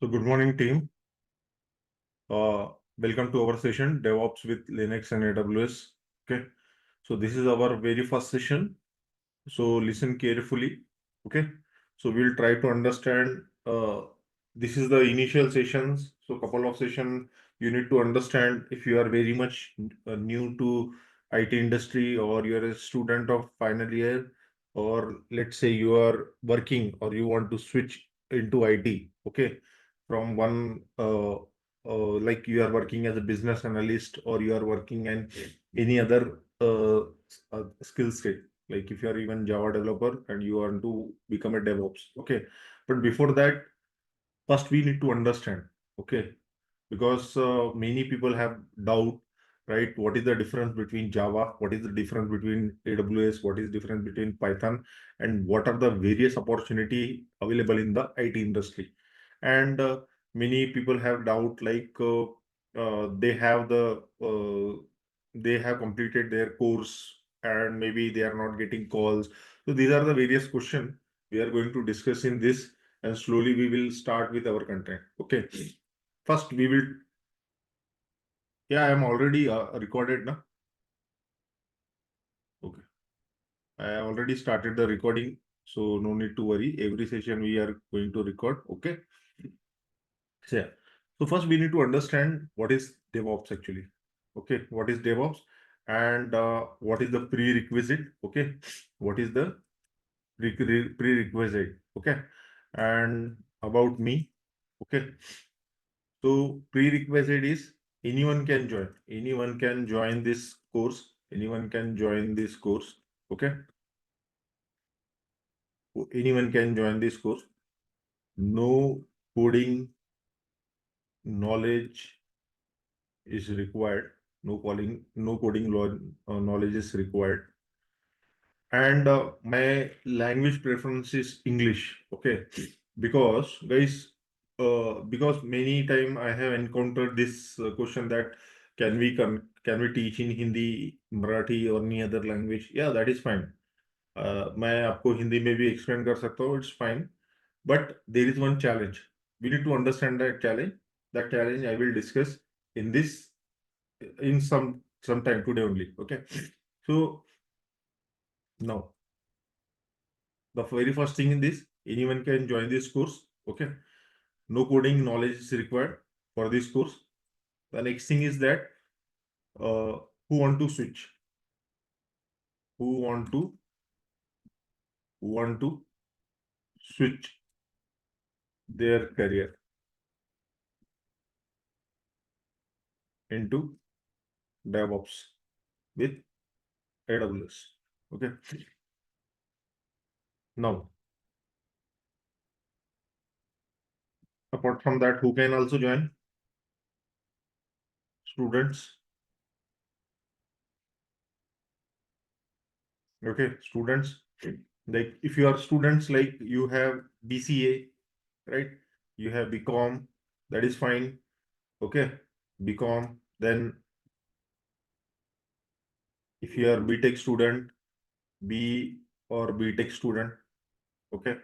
So good morning, team. Welcome to our session, Devops with Linux and AWS. Okay. So this is our very first session. So listen carefully. Okay. So we'll try to understand. This is the initial sessions. So couple of session you need to understand if you are very much new to IT industry, or you're a student of final year, or let's say you are working or you want to switch into IT. Okay. From one like you are working as a business analyst, or you are working in any other skill set, like if you are even Java developer and you want to become a DevOps. Okay. But before that, first we need to understand. Okay. Because many people have doubt, right? What is the difference between Java? What is the difference between AWS? What is the difference between Python? And what are the various opportunity available in the IT industry? And many people have doubt, like they have completed their course and maybe they are not getting calls. So these are the various questions we are going to discuss in this, and slowly we will start with our content. Okay. First, we will. Yeah, I am already recorded now. Okay. I already started the recording, so no need to worry. Every session we are going to record. Okay. So, yeah. So first we need to understand what is DevOps actually. Okay. What is DevOps, and what is the prerequisite? Okay. What is the prerequisite? Okay. And about me. Okay. So prerequisite is anyone can join. Anyone can join this course. Anyone can join this course. Okay. Anyone can join this course. No coding knowledge is required. No coding knowledge is required. And my language preference is English. Okay. Because guys, because many time I have encountered this question that can we teach in Hindi, Marathi or any other language? Yeah, that is fine. मैं आपको हिंदी में भी explain कर सकता हूँ. It's fine. But there is one challenge. We need to understand that challenge. That challenge I will discuss in this in some time today only. Okay. So now the very first thing in this, anyone can join this course. Okay. No coding knowledge is required for this course. The next thing is that who want to switch, who want to switch their career into DevOps with AWS. Okay. Now, apart from that, who can also join? Students. Okay, students. Like if you are students, like you have BCA, right? You have BCom, that is fine. Okay, BCom. Then if you are BTech student, B or BTech student, okay,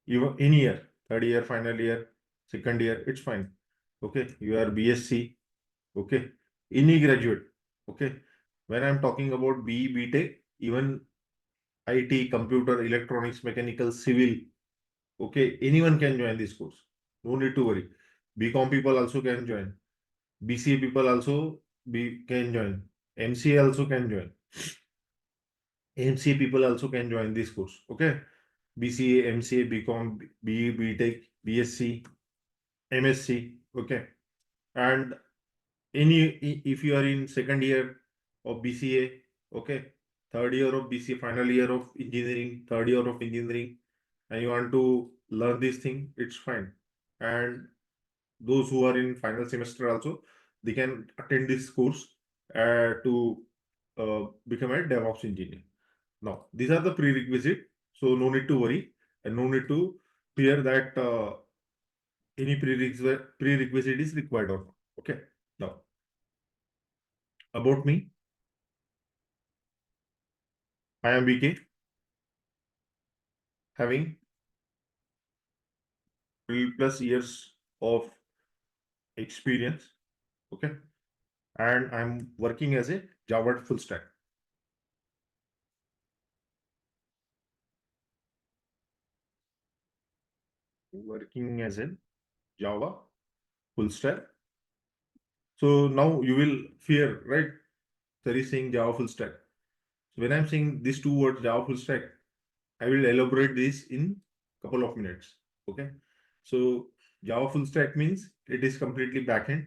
even any year, third year, final year, second year, it's fine. Okay, you are BSc, okay, any graduate, okay. When I'm talking about B, BTech, even IT, computer, electronics, mechanical, civil, okay, anyone can join this course. No need to worry. BCom people also can join. BCA people also can join. MCA also can join. MCA people also can join this course. Okay. BCA, MCA, BCom, BE, BTech, BSc, MSc. Okay. And if you are in second year of BCA, okay, third year of BCA, final year of engineering, third year of engineering, and you want to learn this thing, it's fine. And those who are in final semester also, they can attend this course to become a DevOps engineer. Now, these are the prerequisite, so no need to worry and no need to fear that any prerequisite is required or not. Okay. Now, about me, I am VK, having 12 plus years of experience. Okay, and I'm working as a Java full stack. Working as a Java full stack. So now you will fear, right? Sir is saying Java full stack. So when I'm saying these two words, Java full stack, I will elaborate this in couple of minutes. Okay. So Java full stack means it is completely backend,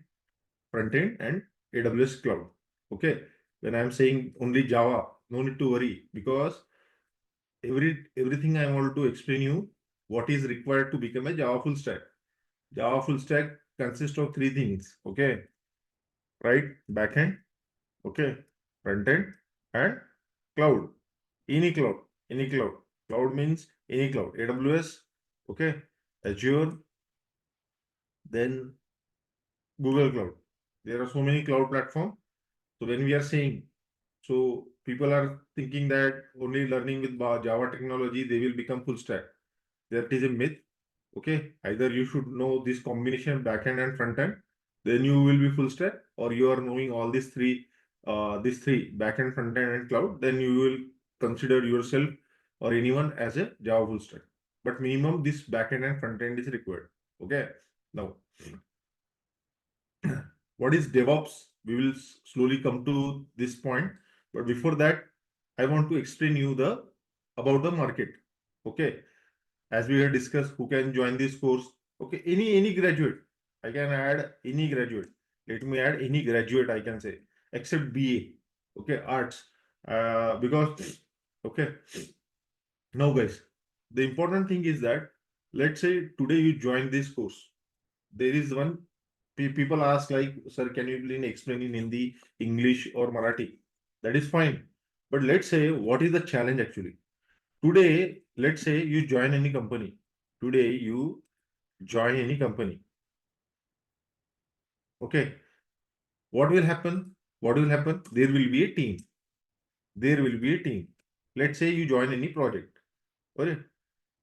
front end, and AWS cloud. Okay. When I'm saying only Java, no need to worry, because everything I want to explain you what is required to become a Java full stack. Java full stack consists of three things. Okay. Right? Backend, okay, front end, and cloud. Any cloud, any cloud. Cloud means any cloud. AWS, okay, Azure, then Google Cloud. There are so many cloud platforms. So when we are saying, so people are thinking that only learning with Java technology, they will become full stack. That is a myth. Okay, either you should know this combination backend and front end, then you will be full stack, or you are knowing all these three backend, front end, and cloud, then you will consider yourself or anyone as a Java full stack. But minimum this backend and front end is required. Okay, now what is DevOps? We will slowly come to this point, but before that, I want to explain you the about the market. Okay, as we have discussed, who can join this course? Okay, any graduate. I can add any graduate. Let me add any graduate, I can say, except BA. Okay, arts. Because okay. Now, guys, the important thing is that let's say today you join this course. There is one people ask like, sir, can you please explain in Hindi, English, or Marathi? That is fine. But let's say what is the challenge actually? Today, let's say you join any company. Today, you join any company. Okay. What will happen? What will happen? There will be a team. There will be a team. Let's say you join any project. Okay.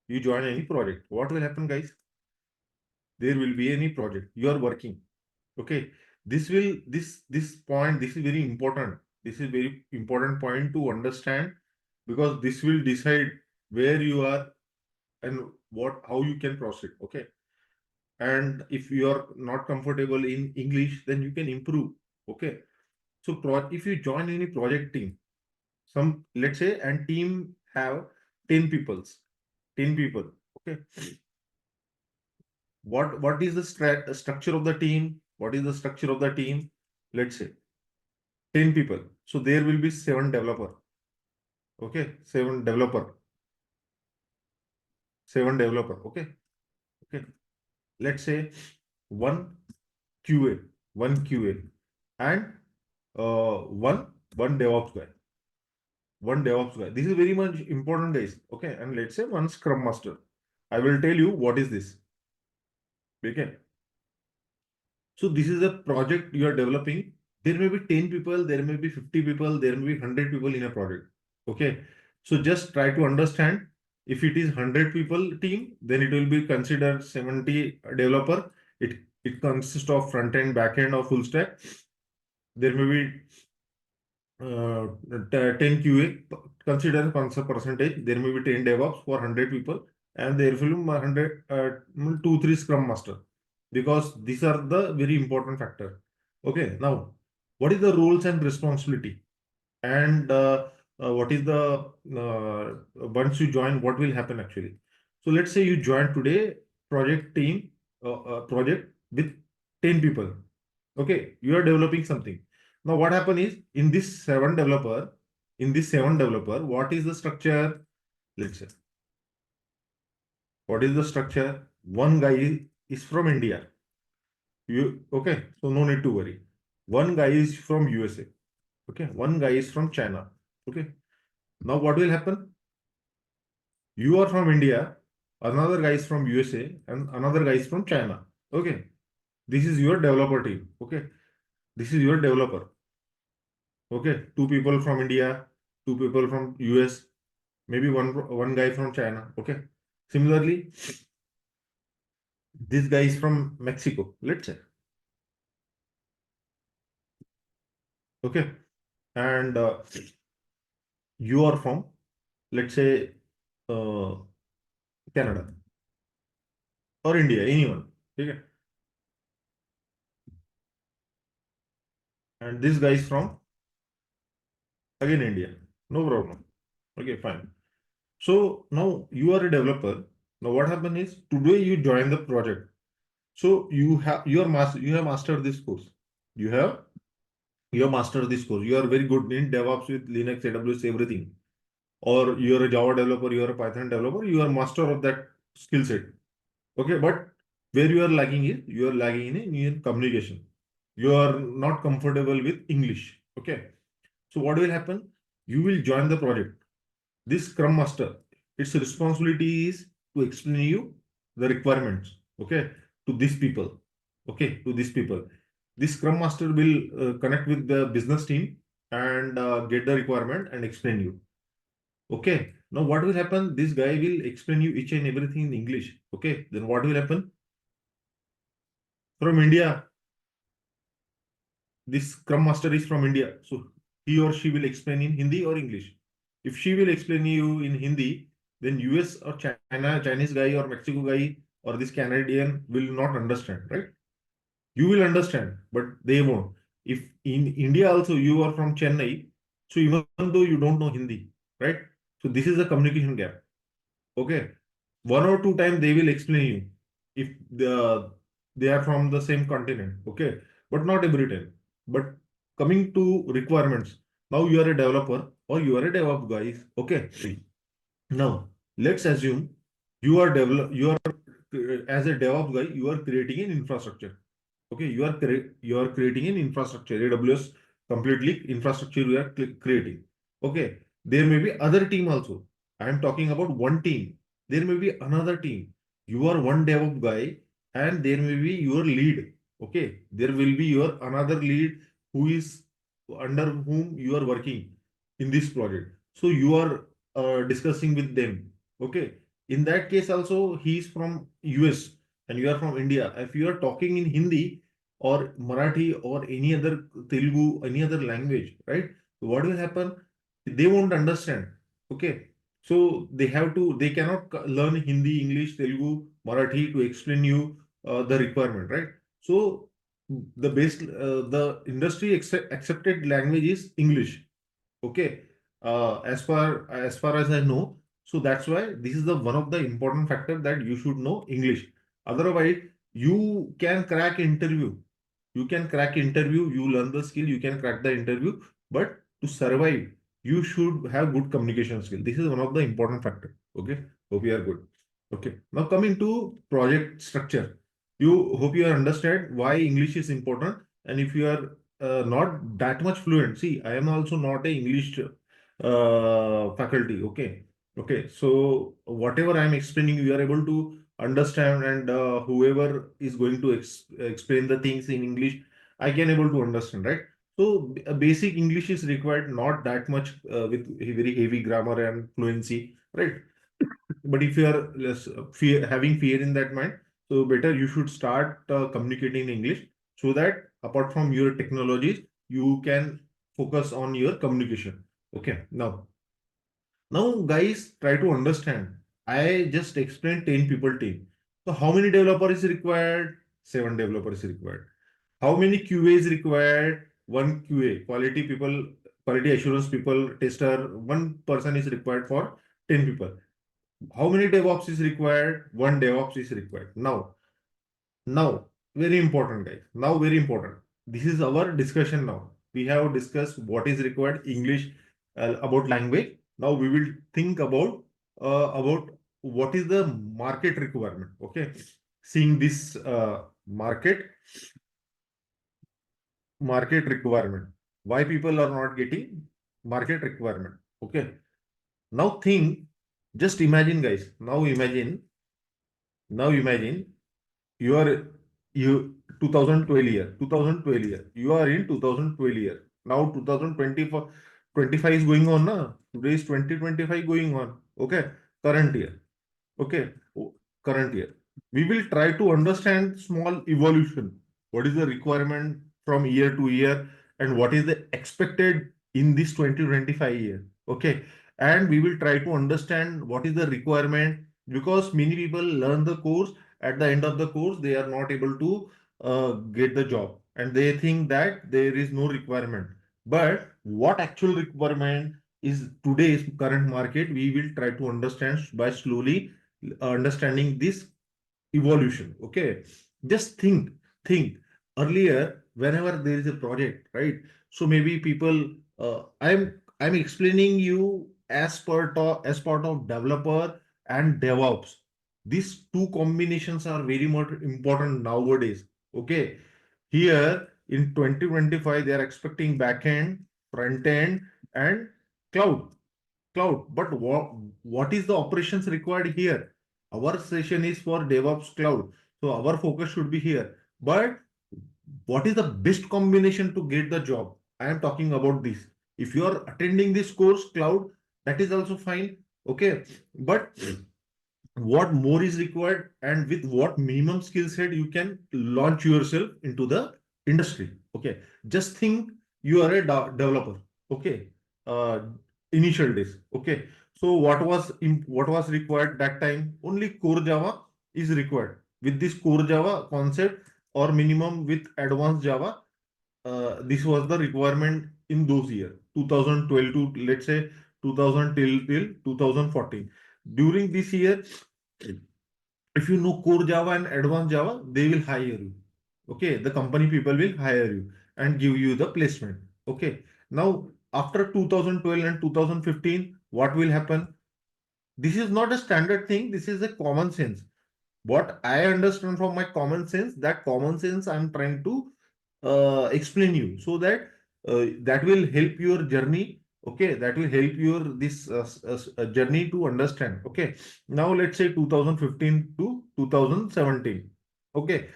You join any project. What will happen, guys? There will be any project. You are working. Okay. This point, this is very important. This is very important point to understand, because this will decide where you are and how you can proceed. Okay. And if you are not comfortable in English, then you can improve. Okay. So if you join any project team, let's say, and team have 10 peoples, 10 people. Okay. What is the structure of the team? What is the structure of the team? Let's say 10 people. So there will be 7 developer. Okay. 7 developer. 7 developer. Okay. Okay. Let's say one QA, one QA, and one DevOps guy. One DevOps guy. This is very much important, guys. Okay, and let's say one Scrum Master. I will tell you what is this. Okay. So this is a project you are developing. There may be 10 people, there may be 50 people, there may be 100 people in a project. Okay. So just try to understand, if it is 100 people team, then it will be considered 70 developer. It consists of front end, back end, or full stack. There may be 10 QA, consider percentage. There may be 10 DevOps for 100 people, and there will be 100, 2, 3 Scrum Master, because these are the very important factor. Okay, now what is the roles and responsibility, and what is the once you join, what will happen actually? So let's say you join today project team, project with 10 people. Okay, you are developing something. Now what happen is, in this 7 developer, what is the structure? Let's say, what is the structure? One guy is from India. Okay, so no need to worry. One guy is from USA. Okay, one guy is from China. Okay, now what will happen? You are from India, another guy is from USA, and another guy is from China. Okay, this is your developer team. Okay, this is your developer. Okay, 2 people from India, 2 people from US, maybe one guy from China. Okay, similarly, This guy is from Mexico, let's say. Okay. And you are from, let's say, uh, Canada or India, anyone. Okay. And this guy is from, again, India. No problem. Okay, fine. So now you are a developer. Now what happened is today you join the project. So you have mastered this course. You have you have mastered this course. You are very good in DevOps with Linux, AWS, everything. Or you are a Java developer, you are a Python developer, you are master of that skill set. Okay, but where you are lagging is you are lagging in communication. You are not comfortable with English. Okay. So what will happen? You will join the project. This Scrum Master, its responsibility is to explain you the requirements. Okay, to these people. Okay, to these people. This Scrum Master will connect with the business team and get the requirement and explain you. Okay. Now what will happen? This guy will explain you each and everything in English. Okay. Then what will happen? From India, this Scrum Master is from India. So he or she will explain in Hindi or English. If she will explain you in Hindi, then US or China, Chinese guy or Mexico guy or this Canadian will not understand, right? You will understand, but they won't. If in India also you are from Chennai, so even though you don't know Hindi, right? So this is a communication gap. Okay. One or two times they will explain you if they are from the same continent. Okay. But not every time. But coming to requirements, now you are a developer or you are a DevOps guys. Okay. Now let's assume you are as a DevOps guy, you are creating an infrastructure. Okay, you are creating an infrastructure, AWS completely infrastructure you are creating. Okay, there may be other team also. I am talking about one team. There may be another team. You are one DevOps guy, and there may be your lead. Okay, there will be your another lead who is under whom you are working in this project. So you are discussing with them. Okay, in that case also he is from US and you are from India. If you are talking in Hindi or Marathi or any other Telugu, any other language, right? What will happen? They won't understand. Okay. So they cannot learn Hindi, English, Telugu, Marathi to explain you the requirement, right? So the industry accepted language is English. Okay. As far as I know, so that's why this is the one of the important factor that you should know English. Otherwise, you can crack interview. You can crack interview. You learn the skill. You can crack the interview. But to survive, you should have good communication skill. This is one of the important factor. Okay. Hope you are good. Okay. Now coming to project structure. You hope you understand why English is important. And if you are not that much fluent, see, I am also not a English faculty. Okay. Okay. So whatever I am explaining, you are able to understand, and whoever is going to explain the things in English, I can able to understand, right? So a basic English is required, not that much with a very heavy grammar and fluency, right? But if you are less having fear in that mind, so better you should start communicating in English so that apart from your technologies, you can focus on your communication. Okay. Now guys, try to understand. I just explained 10 people team. So how many developers is required? 7 developers is required. How many QA is required? One QA, quality people, quality assurance people, tester, one person is required for 10 people. How many DevOps is required? One DevOps is required. Now, very important, guys. Now, very important. This is our discussion now. We have discussed what is required, English, about language. Now we will think about what is the market requirement. Okay, seeing this market requirement. Why people are not getting market requirement? Okay. Now think, just imagine, guys. Now imagine you are you 2012 year 2012 year, you are in 2012 year. Now 2024 25 is going on now. Today is 2025 going on. Okay, current year. Okay, current year. we will try to understand small evolution. What is the requirement from year to year, and what is the expected in this 2025 year? Okay. And we will try to understand what is the requirement, because many people learn the course. At the end of the course, they are not able to get the job, and they think that there is no requirement. But what actual requirement is today's current market, we will try to understand by slowly understanding this evolution. Okay, just think earlier, whenever there is a project, right? So maybe people, I'm explaining you as part of developer and DevOps. These two combinations are very much important nowadays. Okay, here in 2025 they are expecting backend, front end, and cloud. But what is the operations required here? Our session is for DevOps cloud. So our focus should be here. But what is the best combination to get the job? I am talking about this. If you are attending this course, cloud, that is also fine. Okay. But what more is required, and with what minimum skill set you can launch yourself into the industry? Okay, just think, you are a developer. Okay, uh, initial days. Okay, so what was required that time? Only core Java is required. With this core Java concept, or minimum with advanced Java, this was the requirement in those years, 2012 to, let's say, 2000 till 2014. During this year, if you know core Java and advanced Java, they will hire you. Okay, the company people will hire you and give you the placement. Okay, now after 2012 and 2015, what will happen? This is not a standard thing, this is a common sense. What I understand from my common sense, that common sense I'm trying to explain you, so that that will help your journey. Okay, that will help your this journey to understand. Okay, now let's say 2015 to 2017. Okay,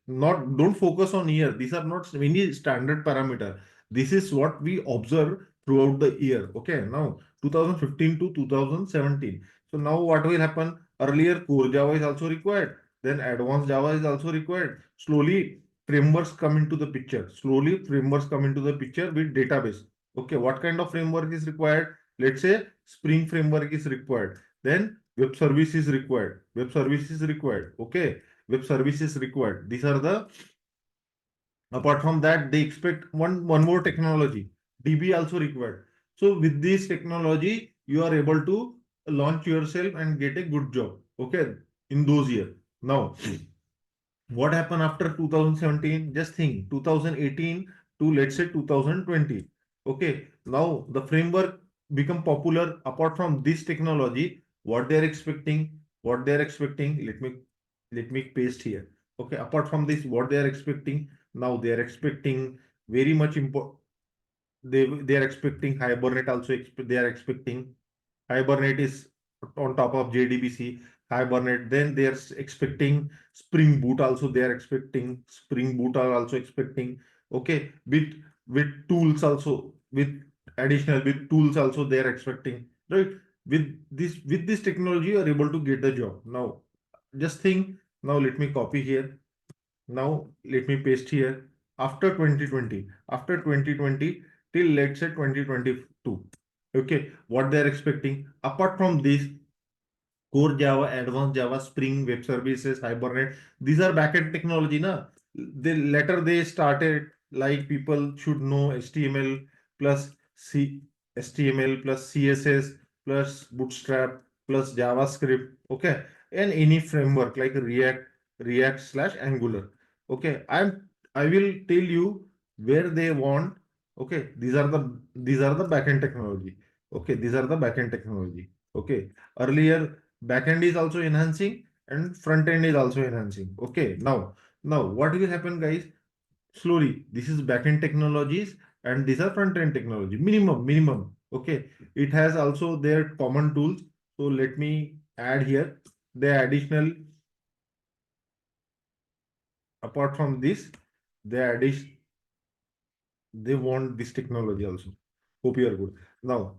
not, don't focus on year, these are not any standard parameter. This is what we observe throughout the year. Okay, now 2015 to 2017. So now what will happen? Earlier core Java is also required, then advanced Java is also required. Slowly frameworks come into the picture. Slowly frameworks come into the picture with database. Okay, what kind of framework is required? Let's say Spring framework is required. Then web service is required. Web service is required. Okay, web services required. These are the, apart from that, they expect one more technology. DB also required. So with this technology, you are able to launch yourself and get a good job. Okay, in those years. Now, what happened after 2017? Just think, 2018 to, let's say, 2020. Okay, now the framework become popular. Apart from this technology, what they're expecting, let me paste here. Okay, apart from this, what they are expecting, now they are expecting very much important. They are expecting Hibernate also. They are expecting Hibernate is on top of JDBC. Hibernate. Then they are expecting Spring Boot also. They are expecting Spring Boot are also expecting. Okay, with tools also, with tools also they are expecting. Right. With this technology, you are able to get the job. Now, just think. Now let me copy here. Now let me paste here. After 2020 till, let's say, 2022. Okay, what they are expecting. Apart from this, core Java, advanced Java, Spring, web services, Hibernate, these are backend technology. Na? The later they started, like people should know HTML plus HTML plus CSS plus Bootstrap plus JavaScript. Okay, and any framework like React / Angular. Okay, I will tell you where they want. Okay, these are the backend technology. Okay, these are the backend technology. Okay, earlier backend is also enhancing and front end is also enhancing. Okay, now what will happen, guys? Slowly, this is backend technologies and these are front end technology. Minimum. Okay, it has also their common tools. So let me add here the additional. Apart from this, they want this technology also. Hope you are good. Now,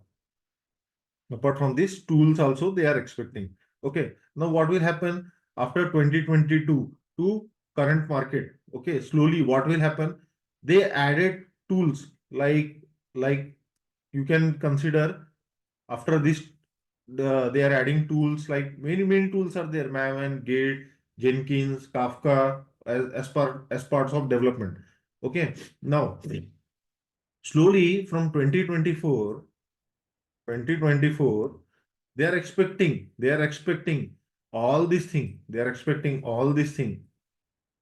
apart from this, tools also they are expecting. Okay, now what will happen? after 2022 to current market. Okay, slowly what will happen? They added tools like you can consider after this they are adding tools like many tools are there, Maven, Git, Jenkins, Kafka as parts of development. Okay, now slowly from 2024 they are expecting all these thing they are expecting all these thing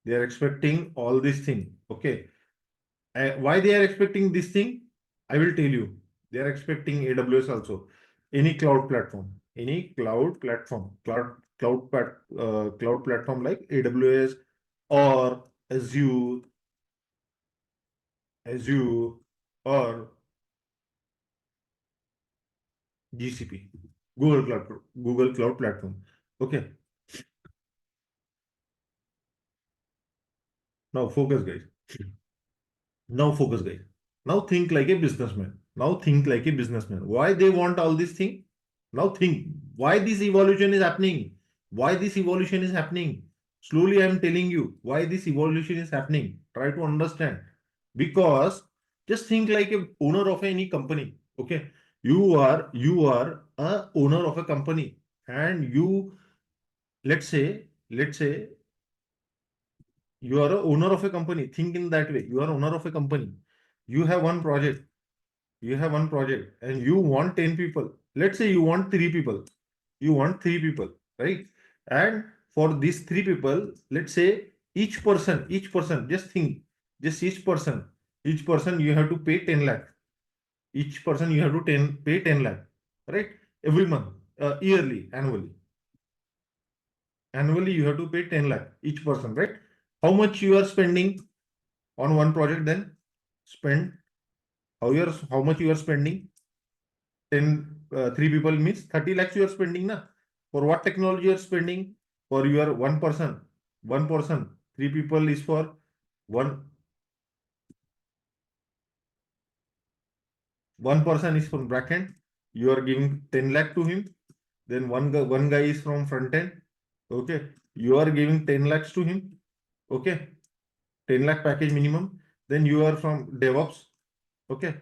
they are expecting all these thing. Okay, why they are expecting this thing? I will tell you. They are expecting AWS also. Any cloud platform, cloud platform like AWS or Azure or GCP, Google Cloud Platform. Okay, now focus, guys. Now focus, guys. Now think like a businessman. Now think like a businessman. Why they want all this thing? Now think why this evolution is happening. Why this evolution is happening? Slowly, I am telling you why this evolution is happening. Try to understand. Because just think like a owner of any company. Okay, you are a owner of a company, and you let's say you are a owner of a company. Think in that way. You are owner of a company. You have one project. You have one project and you want 10 people. Let's say you want three people. You want three people, right? And for these three people, let's say each person, just think, just each person you have to pay 10 lakh. Each person you have to pay 10 lakh, right? Every month, yearly, annually. Annually, you have to pay 10 lakh each person, right? How much you are spending on one project then? Spend how much you are spending? 10 3 people means 30 lakhs you are spending na. For what technology you are spending? For your one person, three people is for one person is from backend. You are giving 10 lakh to him. Then one guy is from front end. Okay, you are giving 10 lakhs to him. Okay, 10 lakh package minimum. Then you are from DevOps. Okay,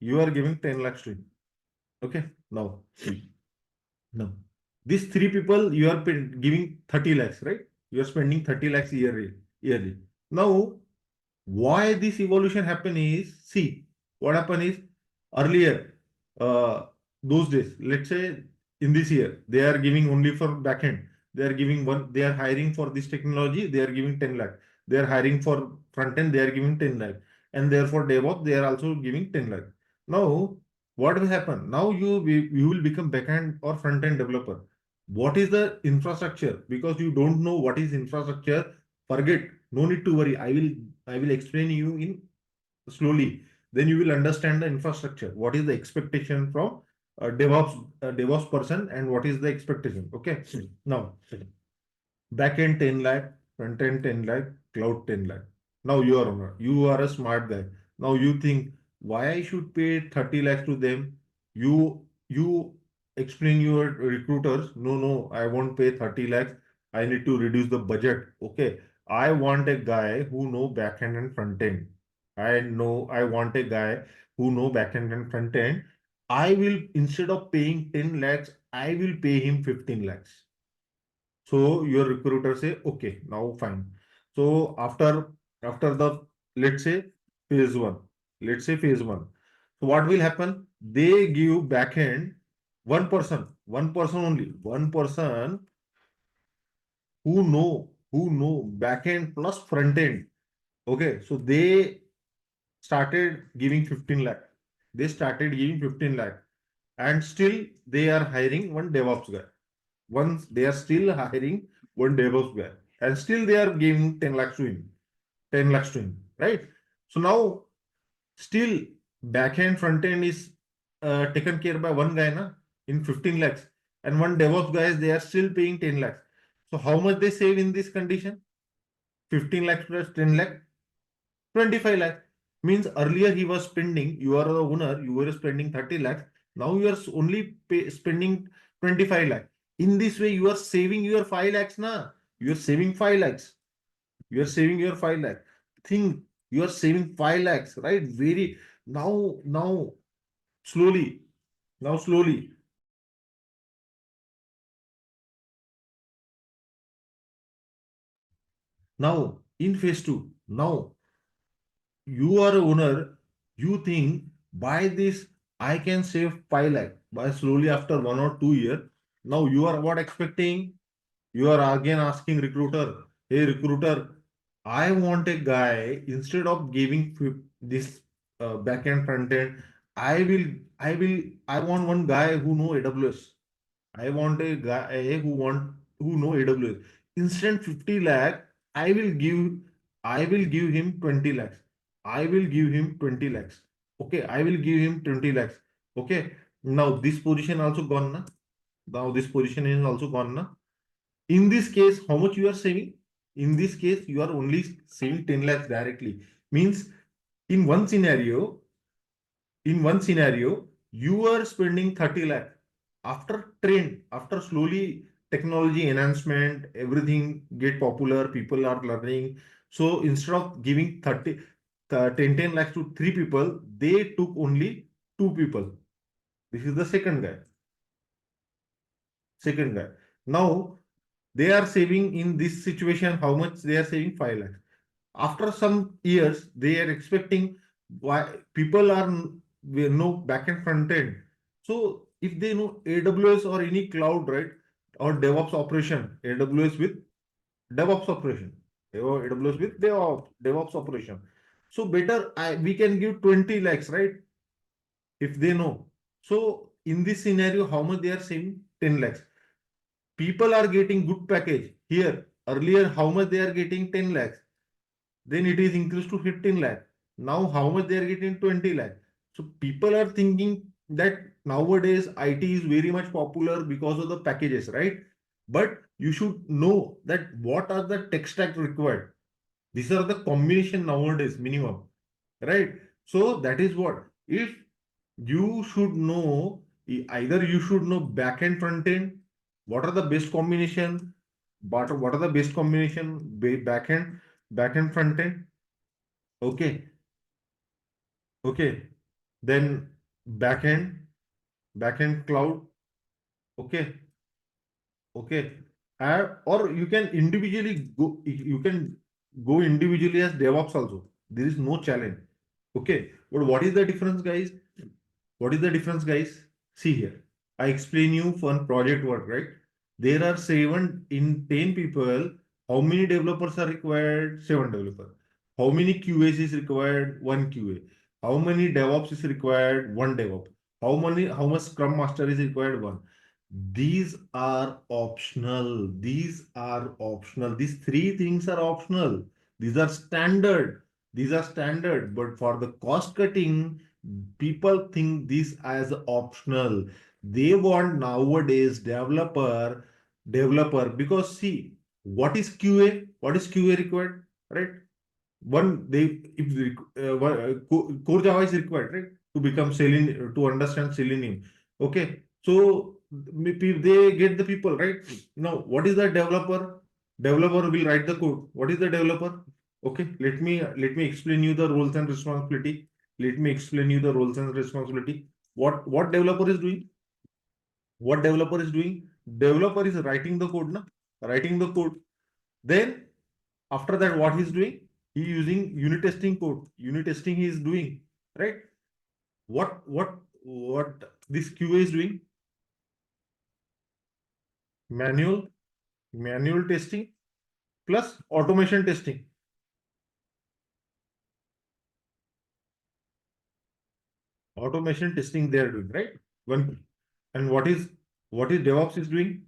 you are giving 10 lakhs to him. Okay, now no. These three people you are giving 30 lakhs, right? You are spending 30 lakhs yearly. Now, why this evolution happen is, see, what happen is earlier, those days, let's say in this year, they are giving only for backend. They are hiring for this technology, they are giving 10 lakh. They are hiring for front end, they are giving 10 lakh. And therefore, DevOps, they are also giving 10 lakh. Now, what will happen? Now you will become backend or front end developer. What is the infrastructure? Because you don't know what is infrastructure, forget. No need to worry. I will explain you in slowly. Then you will understand the infrastructure. What is the expectation from DevOps person and what is the expectation? Okay. Now backend 10 lakh, front end 10 lakh, cloud 10 lakh. Now you are a smart guy. Now you think why I should pay 30 lakhs to them? You explain your recruiters. No, I won't pay 30 lakhs. I need to reduce the budget. Okay. I want a guy who know backend and front end. I want a guy who know backend and front end. I will, instead of paying 10 lakhs, I will pay him 15 lakhs. So your recruiter say, okay, now fine. So after the, let's say phase one, let's say phase one. So what will happen? They give backend one person only, one person who know backend plus front end. Okay, so they started giving 15 lakh. They started giving 15 lakh, and still they are hiring one DevOps guy. Once they are still hiring one DevOps guy, and still they are giving 10 lakhs to him, 10 lakhs to him, right? So now still backend front end is taken care by one guy na, in 15 lakhs, and one DevOps guys they are still paying 10 lakhs. So how much they save in this condition? 15 lakhs plus 10 lakh, 25 lakh. Means earlier he was spending, you are the owner, you were spending 30 lakhs. Now you are only spending 25 lakh. In this way, you are saving your 5 lakhs na. You are saving 5 lakhs. You are saving your 5 lakh. Think you are saving 5 lakhs, right? Very now slowly, now slowly. Now in phase two, now you are a owner, you think by this I can save 5 lakh by slowly after 1 or 2 years. Now you are what expecting? You are again asking recruiter, hey recruiter, I want a guy instead of giving this back end front end. I want one guy who know AWS. I want a guy who know AWS. Instant 50 lakh, I will give him 20 lakhs. I will give him 20 lakhs. Okay, I will give him 20 lakhs. Okay. Now this position also gone na. Now this position is also gone na. In this case, how much you are saving? In this case, you are only saving 10 lakhs directly. Means in one scenario, you are spending 30 lakh. After slowly technology enhancement, everything get popular, people are learning. So instead of giving 10 lakhs to 3 people, they took only 2 people. This is the second guy. Second guy. Now they are saving in this situation how much they are saving 5 lakhs. After some years, they are expecting why people are no back and front end. So if they know AWS or any cloud, right, or DevOps operation, AWS with DevOps operation, or AWS with DevOps operation. So better we can give 20 lakhs, right? If they know. So in this scenario, how much they are saving? 10 lakhs. People are getting good package here. Earlier, how much they are getting? 10 lakhs. Then it is increased to 15 lakh. Now how much they are getting? 20 lakh. So people are thinking that nowadays IT is very much popular because of the packages, right? But you should know that what are the tech stack required. These are the combination nowadays minimum, right? So that is what. If you should know, either you should know back end front end, what are the best combination, but what are the best combination back end front end. Okay, okay. Then backend, backend cloud. Okay, okay. Or you can individually go. You can go individually as DevOps also. There is no challenge. Okay, but what is the difference, guys? What is the difference, guys? See here. I explain you for project work, right? There are 7 in 10 people. How many developers are required? 7 developers. How many QAs is required? One QA. How many DevOps is required? One DevOps. How much Scrum Master is required? One. These are optional. These are optional. These three things are optional. These are standard. These are standard. But for the cost cutting, people think this as optional. They want nowadays developer because see what is QA? What is QA required? Right? One they if core Java is required, right, to become Selenium, to understand Selenium. Okay, so they get the people, right. Now what is the developer? Developer will write the code. What is the developer? Okay, let me explain you the roles and responsibility. Let me explain you the roles and responsibility. What developer is doing? What developer is doing? Developer is writing the code, na, writing the code. Then after that, what he's doing? He using unit testing code. Unit testing he is doing, right? What this QA is doing? Manual manual testing plus automation testing. Automation testing they are doing, right? One and what is DevOps is doing?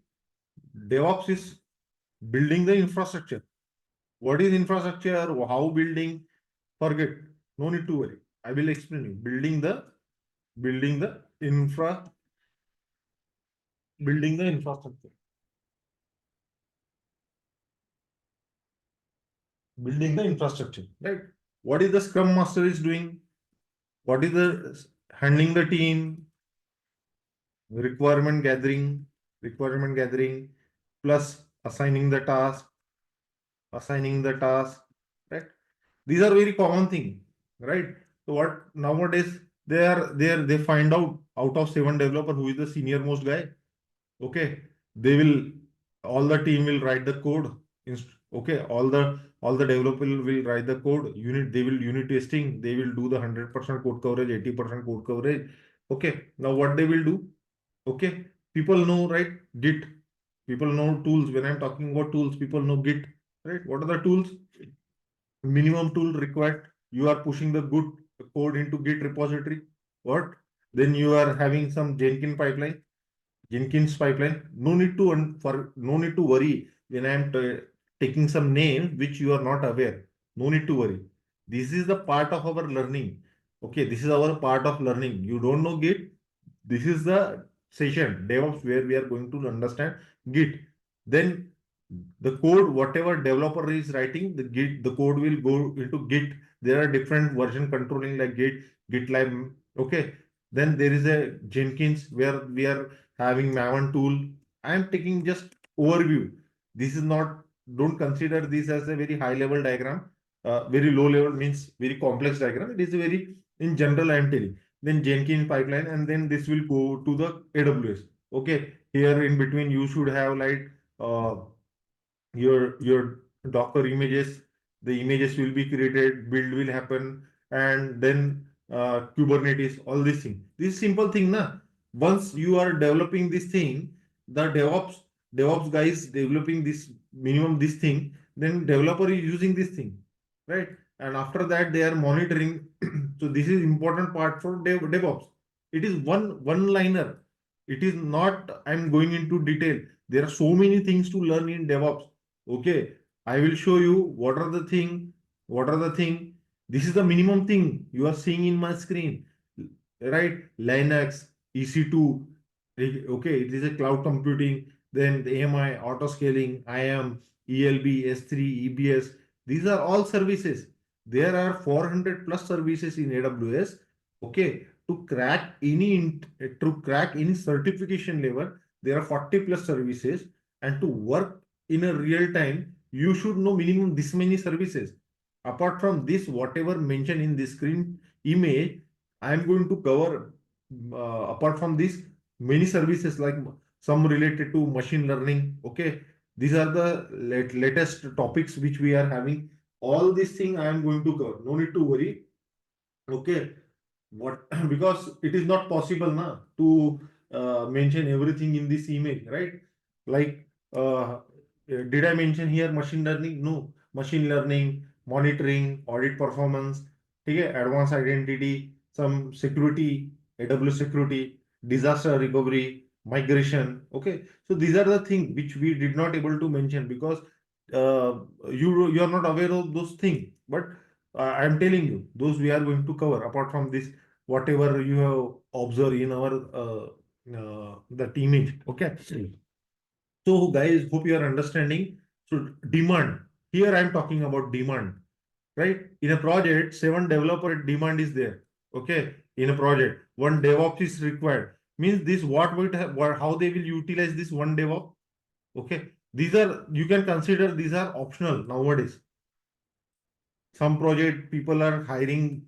DevOps is building the infrastructure. What is infrastructure? How building? Forget. No need to worry. I will explain you. Building the infra building the infrastructure. Building the infrastructure, right? What is the Scrum Master is doing? What is the handling the team? Requirement gathering, requirement gathering, plus assigning the task, assigning the task, right? These are very common thing, right? So what nowadays they find out of 7 developer who is the senior most guy. Okay, they will all the team will write the code. Okay, all the developer will write the code. They will unit testing. They will do the 100% code coverage, 80% code coverage. Okay, now what they will do? Okay, people know, right? Git. People know tools. When I'm talking about tools, people know Git, right? What are the tools? Minimum tool required. You are pushing the good code into Git repository. What? Then you are having some Jenkins pipeline. No need to no need to worry when I am taking some names which you are not aware. No need to worry. This is the part of our learning. Okay, this is our part of learning. You don't know Git. This is the session DevOps where we are going to understand Git. Then the code, whatever developer is writing, the code will go into Git. There are different version controlling like Git, GitLab. Okay. Then there is a Jenkins where we are having Maven tool. I am taking just overview. This is not, don't consider this as a very high level diagram. Very low level means very complex diagram. It is a very, in general, I am telling. Then Jenkins pipeline, and then this will go to the AWS. Okay. Here in between, you should have like, uh, your Docker images, the images will be created, build will happen, and then Kubernetes, all these things. This is simple thing, na. Once you are developing this thing, the DevOps guys developing this minimum this thing, then developer is using this thing, right? And after that, they are monitoring. So this is important part for DevOps. It is one liner. It is not. I'm going into detail. There are so many things to learn in DevOps. Okay, I will show you what are the thing, what are the thing. This is the minimum thing you are seeing in my screen, right? Linux, EC2, okay, it is a cloud computing, then the AMI, auto scaling, IAM, ELB, S3, EBS. These are all services. There are 400 plus services in AWS. Okay, to crack any certification level, there are 40 plus services, and to work in a real time, you should know minimum this many services. Apart from this, whatever mentioned in the screen image, I am going to cover, apart from this, many services like some related to machine learning. Okay, these are the latest topics which we are having. All these things I am going to cover. No need to worry. Okay, what because it is not possible na to mention everything in this image, right? Like, did I mention here machine learning? No, machine learning, monitoring, audit performance, okay, advanced identity, some security, AWS security, disaster recovery, migration. Okay, so these are the things which we did not able to mention because you are not aware of those things, but I am telling you, those we are going to cover. Apart from this, whatever you have observed in our that image. Okay. So, guys, hope you are understanding. So, demand. Here I am talking about demand, right? In a project, 7 developer demand is there. Okay. In a project, one DevOps is required. Means this what will have, how they will utilize this one DevOps. Okay. These are, you can consider these are optional nowadays. Some project people are hiring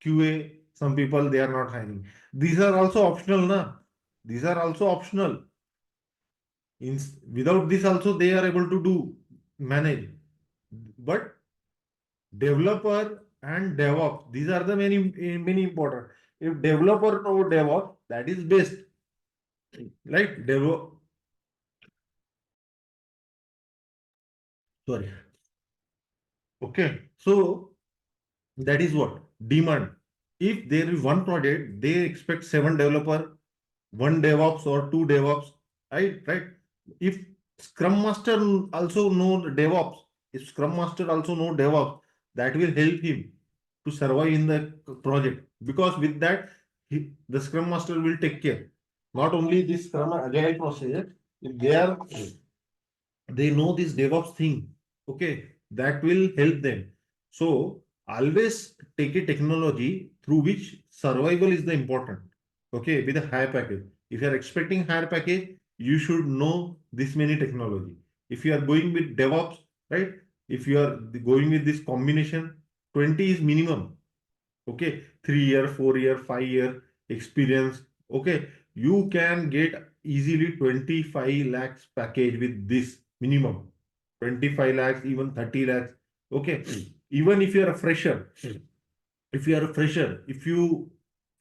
QA, some people they are not hiring. These are also optional, na? These are also optional. Without this also they are able to do manage. But developer and DevOps, these are the many important. If developer know DevOps, that is best. Like Devo, sorry. Okay, so that is what demand. If there is one project, they expect 7 developer, one DevOps or two DevOps, right? Right. If Scrum Master also know the DevOps, if Scrum Master also know DevOps, that will help him to survive in the project. Because with that, the Scrum Master will take care. Not only this Scrum Agile process, if they know this DevOps thing, okay, that will help them. So always take a technology through which survival is the important. Okay, with a higher package. If you are expecting higher package, you should know this many technology. If you are going with DevOps, right? If you are going with this combination, 20 is minimum. Okay, 3 year, 4 year, 5 year experience. Okay, you can get easily 25 lakhs package with this minimum, 25 lakhs, even 30 lakhs. Okay, even if you are a fresher, if you,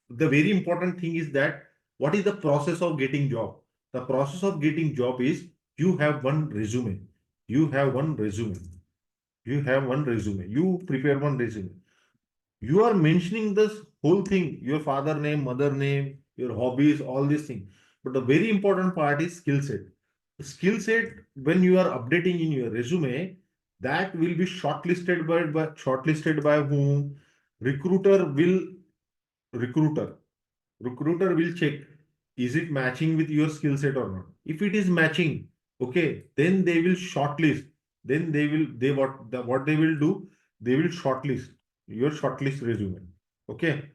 the very important thing is that what is the process of getting job? The process of getting job is you have one resume, you have one resume, you have one resume, you prepare one resume. You are mentioning this whole thing, your father name, mother name, your hobbies, all these things. But the very important part is skill set. Skill set, when you are updating in your resume, that will be shortlisted by whom? Recruiter will recruiter. Recruiter will check, is it matching with your skill set or not? If it is matching, okay, then they will shortlist. Then what they will do, they will shortlist your shortlist resume. Okay.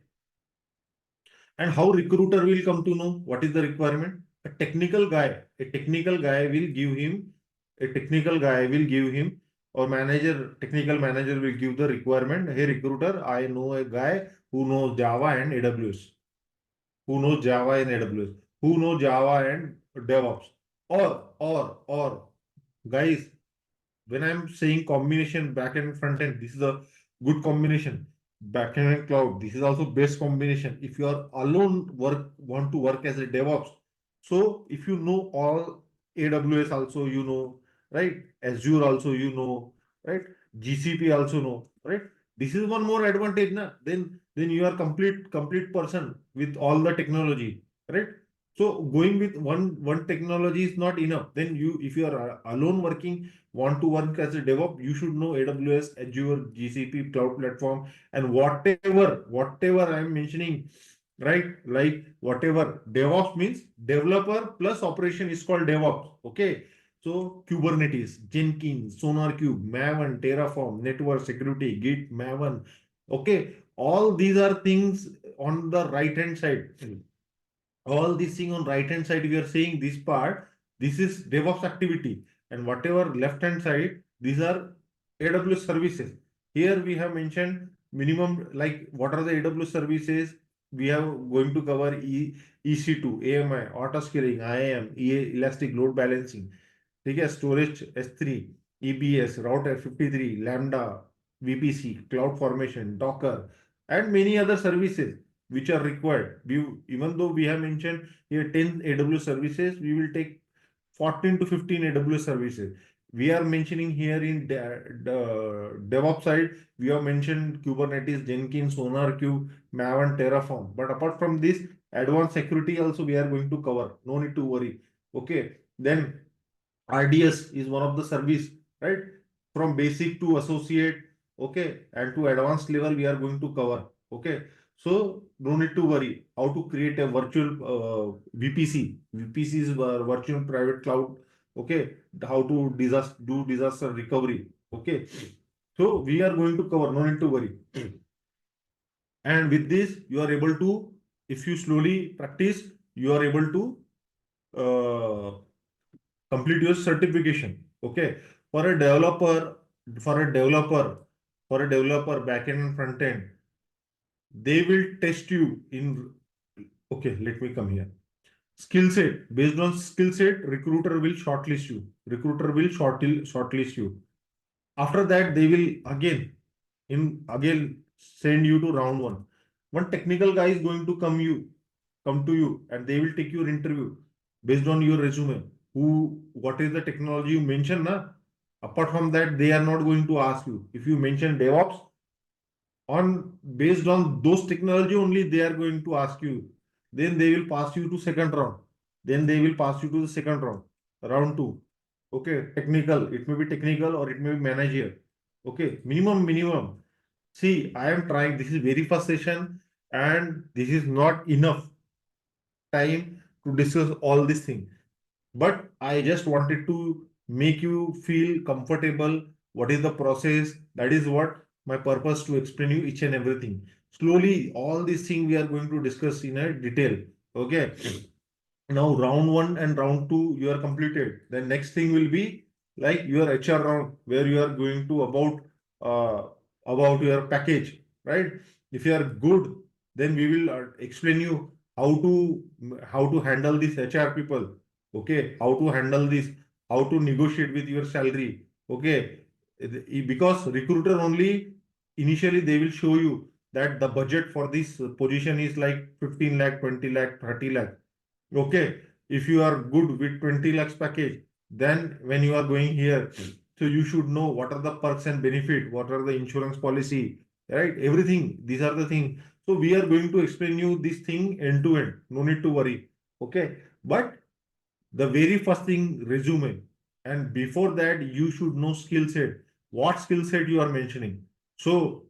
And how recruiter will come to know what is the requirement? A technical guy will give him, a technical guy will give him, or manager, technical manager will give the requirement. Hey recruiter, I know a guy who knows Java and AWS, who knows Java and AWS, who knows Java and DevOps. Or guys, when I'm saying combination backend and front end, this is a good combination. Backend and cloud, this is also best combination. If you are alone want to work as a DevOps, so if you know all AWS also you know, right? Azure also you know, right? GCP also know, right? This is one more advantage, na? Then you are complete person with all the technology, right? So going with one technology is not enough. Then you, if you are alone working, want to work as a DevOps, you should know AWS, Azure, GCP, cloud platform, and whatever I am mentioning, right? Like whatever DevOps means, developer plus operation is called DevOps. Okay. So Kubernetes, Jenkins, SonarQube, Maven, Terraform, network security, Git, Maven. Okay. All these are things on the right hand side. All this thing on right hand side, we are saying this part, this is DevOps activity, and whatever left hand side, these are AWS services. Here we have mentioned minimum, like what are the AWS services we have going to cover: EC2, AMI, auto scaling, IAM, elastic load balancing, ठीक है, storage S3, EBS, router 53, Lambda, VPC, cloud formation, Docker, and many other services which are required. Even though we have mentioned here 10 AWS services, we will take 14 to 15 AWS services. We are mentioning here in the DevOps side, we have mentioned Kubernetes, Jenkins, SonarQube, Maven, Terraform. But apart from this, advanced security also we are going to cover. No need to worry. Okay. Then RDS is one of the service, right? From basic to associate, okay, and to advanced level we are going to cover, okay. So no need to worry how to create a virtual VPC. VPC is virtual private cloud, okay. How to do disaster recovery, okay. So we are going to cover, no need to worry. And with this, you are able to, if you slowly practice, you are able to uh, complete your certification. Okay. For a developer, for a developer, for a developer backend and front end, they will test you in. Okay, let me come here. Skill set. Based on skill set, recruiter will shortlist you. Recruiter will shortlist you. After that, they will again send you to round one. One technical guy is going to come to you, and they will take your interview based on your resume. What is the technology you mentioned, na? Apart from that, they are not going to ask you. If you mention DevOps, on based on those technology only, they are going to ask you. Then they will pass you to second round. Then they will pass you to the second round, round two. Okay, technical. It may be technical or it may be managerial. Okay, minimum. See, I am trying. This is very first session, and this is not enough time to discuss all these things. But I just wanted to make you feel comfortable. What is the process? That is what my purpose, to explain you each and everything. Slowly, all these things we are going to discuss in a detail. Okay. Now, round one and round two, you are completed. The next thing will be like your HR round where you are going to about your package, right? If you are good, then we will explain you how to handle these HR people. Okay, how to handle this, how to negotiate with your salary. Okay, because recruiter only initially they will show you that the budget for this position is like 15 lakh, 20 lakh, 30 lakh. Okay, if you are good with 20 lakhs package, then when you are going here, so you should know what are the perks and benefit, what are the insurance policy, right? Everything. These are the things. So we are going to explain you this thing end to end. No need to worry. Okay. But the very first thing, resume. And before that, you should know skill set. What skill set you are mentioning. So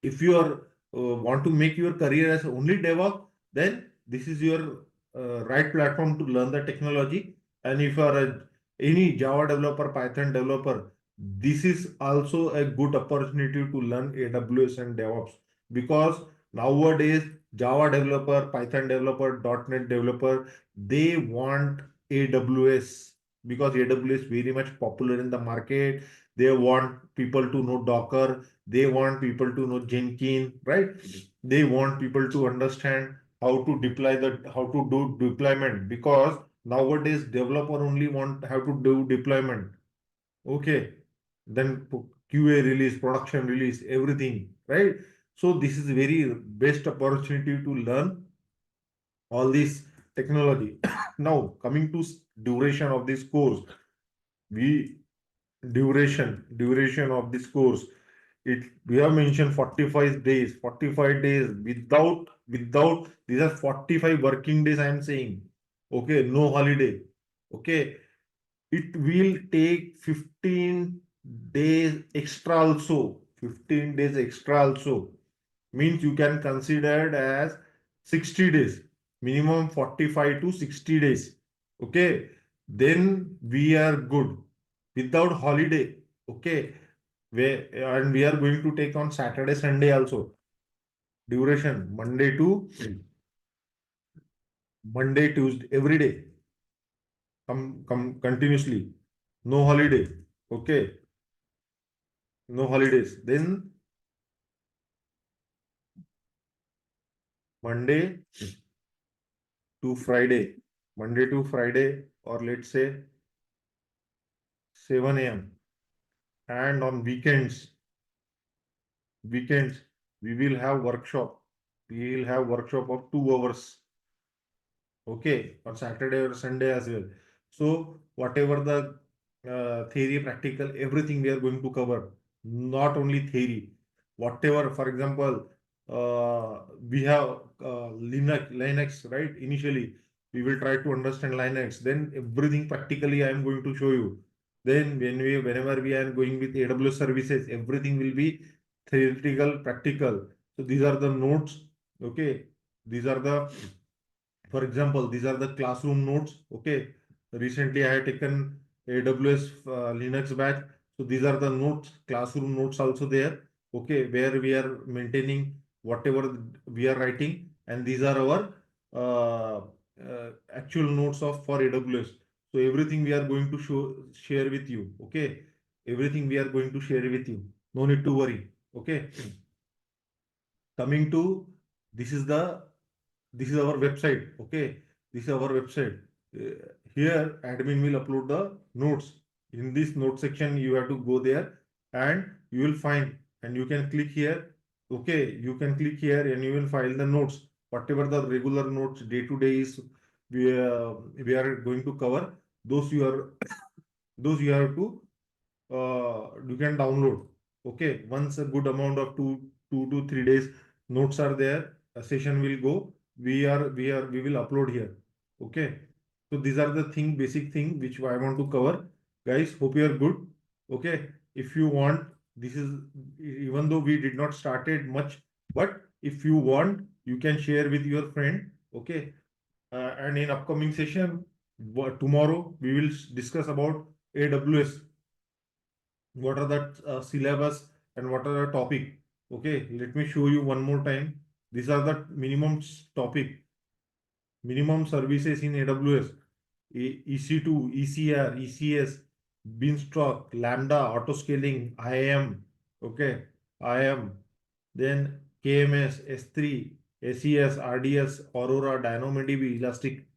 if you are want to make your career as only DevOps, then this is your right platform to learn the technology. And if you are any Java developer, Python developer, this is also a good opportunity to learn AWS and DevOps because nowadays Java developer, Python developer, .NET developer, they want AWS because AWS very much popular in the market. They want people to know Docker, they want people to know Jenkins, right? They want people to understand how to do deployment because nowadays developer only want how to do deployment. Okay. Then QA release, production release, everything, right? So this is very best opportunity to learn all this technology. Now coming to duration of this course, we duration of this course, it we have mentioned 45 days, 45 days without these are 45 working days I am saying. Okay, no holiday. Okay, it will take 15 days extra also. 15 days extra also means you can consider it as 60 days, minimum 45 to 60 days. Okay, then we are good without holiday. Okay, and we are going to take on Saturday, Sunday also. Duration Monday, Tuesday, every day. Come continuously. No holiday. Okay, no holidays. Then Monday to Friday. Monday to Friday, or let's say 7 a.m. And on weekends, we will have workshop. We will have workshop of 2 hours. Okay, on Saturday or Sunday as well. So whatever the theory, practical, everything we are going to cover. Not only theory. Whatever, for example, we have Linux, right? Initially, we will try to understand Linux. Then everything practically I am going to show you. Then whenever we are going with AWS services, everything will be theoretical, practical. So these are the notes. Okay, these are the for example, these are the classroom notes. Okay. Recently, I have taken AWS Linux batch. So these are the notes, classroom notes also there. Okay. Where we are maintaining whatever we are writing. And these are our actual notes of for AWS. So everything we are going to share with you. Okay. Everything we are going to share with you. No need to worry. Okay. Coming to this is the this is our website. Okay, this is our website. Here admin will upload the notes. In this note section you have to go there and you will find, and you can click here. Okay, you can click here and you will file the notes, whatever the regular notes day to day is we are going to cover. Those you are those you have to you can download. Okay, once a good amount of 2 to 3 days notes are there, a session will go. We will upload here. Okay, so these are the basic thing which I want to cover. Guys, hope you are good. Okay, if you want, this is even though we did not started much, but if you want, you can share with your friend. Okay, and in upcoming session, tomorrow we will discuss about AWS, what are the syllabus and what are the topic. Okay, let me show you one more time. These are the topic, minimum services in AWS, EC2, ECR, ECS. Beanstalk, Lambda, auto scaling, IAM, okay, IAM, then KMS, S3, SES, RDS, Aurora, DynamoDB, Elastic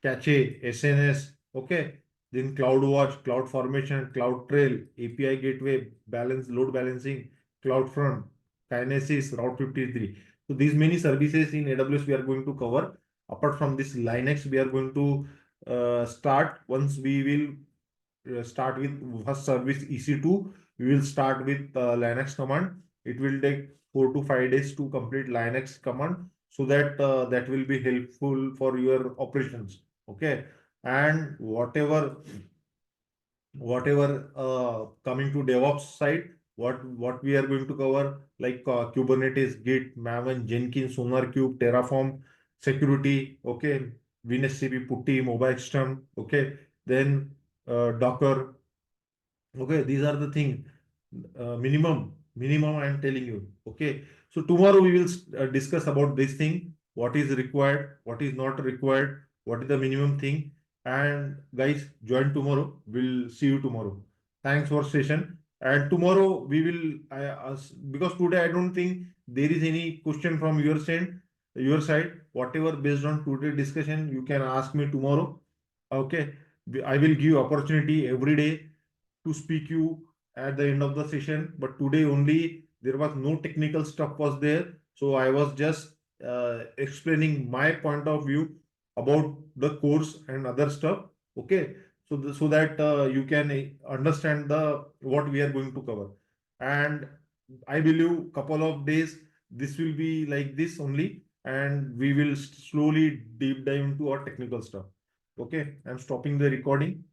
Cache, SNS, okay, then CloudWatch, Cloud Formation, CloudTrail, API Gateway, balance, load balancing, CloudFront, Kinesis, Route 53. So these many services in AWS we are going to cover. Apart from this Linux, we are going to start once we will start with first service EC2. We will start with Linux command. It will take 4 to 5 days to complete Linux command, so that that will be helpful for your operations. Okay, and whatever coming to DevOps side, what we are going to cover, like Kubernetes, Git, Maven, Jenkins, SonarQube, Terraform, security, okay, WinSCP, Putty, mobile system, okay, then Docker. Okay, these are the thing. Minimum I am telling you. Okay, so tomorrow we will discuss about this thing. What is required, what is not required, what is the minimum thing. And guys, join tomorrow. We'll see you tomorrow. Thanks for session. And tomorrow we will because today I don't think there is any question from your side. Your side, whatever based on today's discussion, you can ask me tomorrow. Okay, I will give opportunity every day to speak you at the end of the session, but today only there was no technical stuff was there, so I was just explaining my point of view about the course and other stuff. Okay, so so that you can understand the what we are going to cover. And I believe couple of days this will be like this only, and we will slowly deep dive into our technical stuff. Okay, I'm stopping the recording.